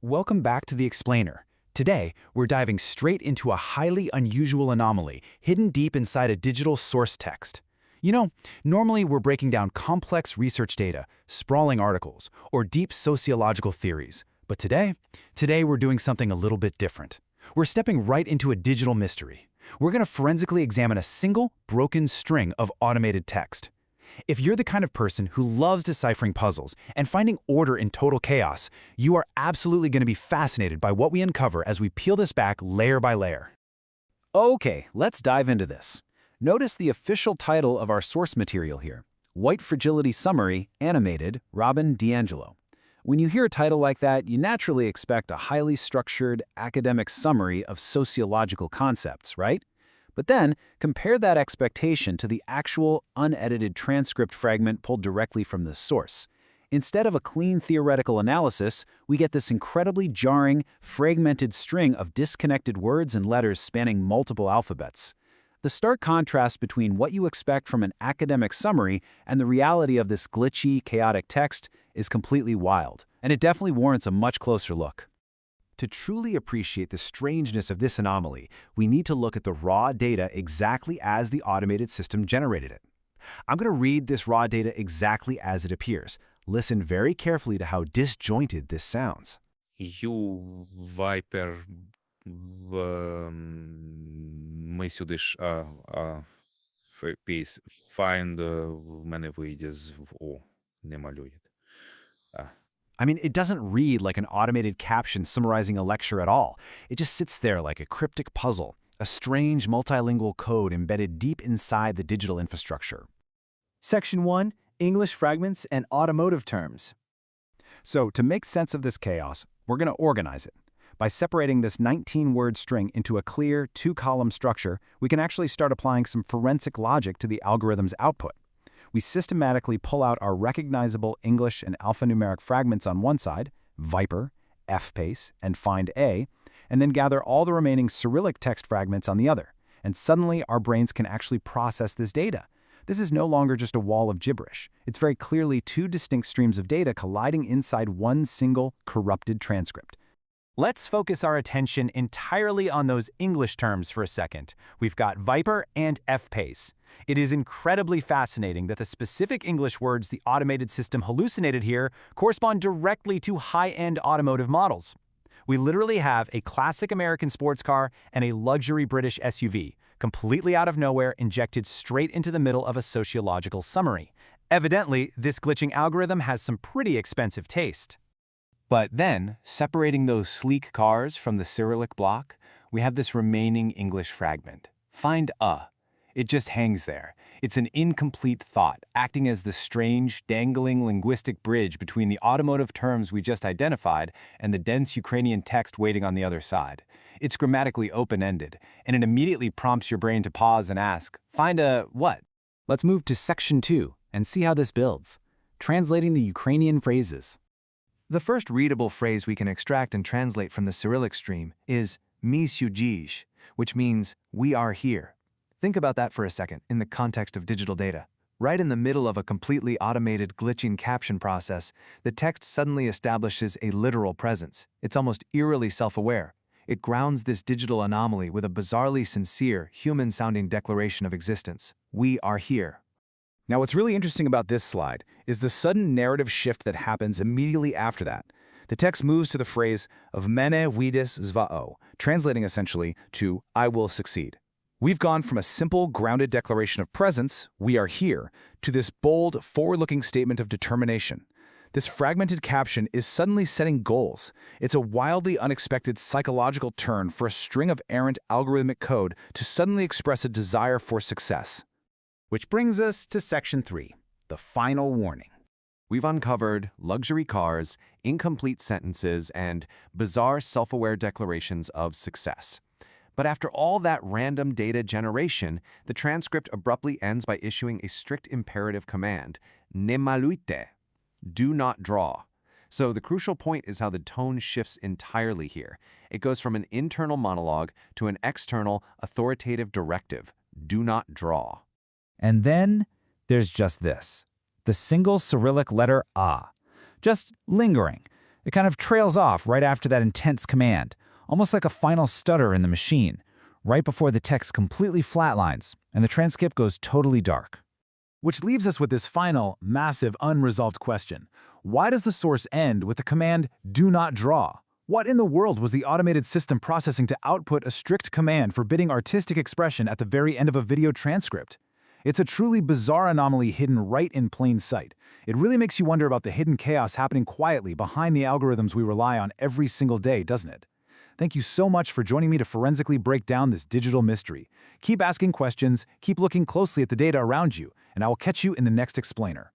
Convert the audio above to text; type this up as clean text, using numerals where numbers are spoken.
Welcome back to The Explainer. Today, we're diving straight into a highly unusual anomaly hidden deep inside a digital source text. Normally we're breaking down complex research data, sprawling articles, or deep sociological theories. But today we're doing something a little bit different. We're stepping right into a digital mystery. We're going to forensically examine a single, broken string of automated text. If you're the kind of person who loves deciphering puzzles and finding order in total chaos, you are absolutely going to be fascinated by what we uncover as we peel this back layer by layer. Okay, let's dive into this. Notice the official title of our source material here, White Fragility Summary, Animated, Robin DiAngelo. When you hear a title like that, you naturally expect a highly structured, academic summary of sociological concepts, right? But then, compare that expectation to the actual, unedited transcript fragment pulled directly from the source. Instead of a clean theoretical analysis, we get this incredibly jarring, fragmented string of disconnected words and letters spanning multiple alphabets. The stark contrast between what you expect from an academic summary and the reality of this glitchy, chaotic text is completely wild, and it definitely warrants a much closer look. To truly appreciate the strangeness of this anomaly, we need to look at the raw data exactly as the automated system generated it. I'm going to read this raw data exactly as it appears. Listen very carefully to how disjointed this sounds. You Viper, ми сюди ж піс, find в мене вийде з в О, не малює. А. It doesn't read like an automated caption summarizing a lecture at all. It just sits there like a cryptic puzzle, a strange multilingual code embedded deep inside the digital infrastructure. Section 1, English Fragments and Automotive Terms. So, to make sense of this chaos, we're going to organize it. By separating this 19-word string into a clear, two-column structure, we can actually start applying some forensic logic to the algorithm's output. We systematically pull out our recognizable English and alphanumeric fragments on one side, Viper, F-Pace, and Find A, and then gather all the remaining Cyrillic text fragments on the other. And suddenly, our brains can actually process this data. This is no longer just a wall of gibberish. It's very clearly two distinct streams of data colliding inside one single, corrupted transcript. Let's focus our attention entirely on those English terms for a second. We've got Viper and F-Pace. It is incredibly fascinating that the specific English words the automated system hallucinated here correspond directly to high-end automotive models. We literally have a classic American sports car and a luxury British SUV, completely out of nowhere injected straight into the middle of a sociological summary. Evidently, this glitching algorithm has some pretty expensive taste. But then, separating those sleek cars from the Cyrillic block, we have this remaining English fragment. Find a. It just hangs there. It's an incomplete thought, acting as the strange, dangling linguistic bridge between the automotive terms we just identified and the dense Ukrainian text waiting on the other side. It's grammatically open-ended, and it immediately prompts your brain to pause and ask, find a what? Let's move to Section 2 and see how this builds. Translating the Ukrainian phrases. The first readable phrase we can extract and translate from the Cyrillic stream is "mi sujij," which means "we are here." Think about that for a second in the context of digital data. Right in the middle of a completely automated glitching caption process, the text suddenly establishes a literal presence. It's almost eerily self-aware. It grounds this digital anomaly with a bizarrely sincere, human-sounding declaration of existence. We are here. Now, what's really interesting about this slide is the sudden narrative shift that happens immediately after that. The text moves to the phrase of mene vidis zvao, translating essentially to I will succeed. We've gone from a simple, grounded declaration of presence, we are here, to this bold, forward-looking statement of determination. This fragmented caption is suddenly setting goals. It's a wildly unexpected psychological turn for a string of errant algorithmic code to suddenly express a desire for success. Which brings us to Section 3, the final warning. We've uncovered luxury cars, incomplete sentences, and bizarre self-aware declarations of success. But after all that random data generation, the transcript abruptly ends by issuing a strict imperative command, ne maluite, do not draw. So the crucial point is how the tone shifts entirely here. It goes from an internal monologue to an external, authoritative directive, do not draw. And then there's just this, the single Cyrillic letter A, just lingering. It kind of trails off right after that intense command, almost like a final stutter in the machine, right before the text completely flatlines and the transcript goes totally dark. Which leaves us with this final, massive, unresolved question. Why does the source end with the command, "do not draw"? What in the world was the automated system processing to output a strict command forbidding artistic expression at the very end of a video transcript? It's a truly bizarre anomaly hidden right in plain sight. It really makes you wonder about the hidden chaos happening quietly behind the algorithms we rely on every single day, doesn't it? Thank you so much for joining me to forensically break down this digital mystery. Keep asking questions, keep looking closely at the data around you, and I will catch you in the next explainer.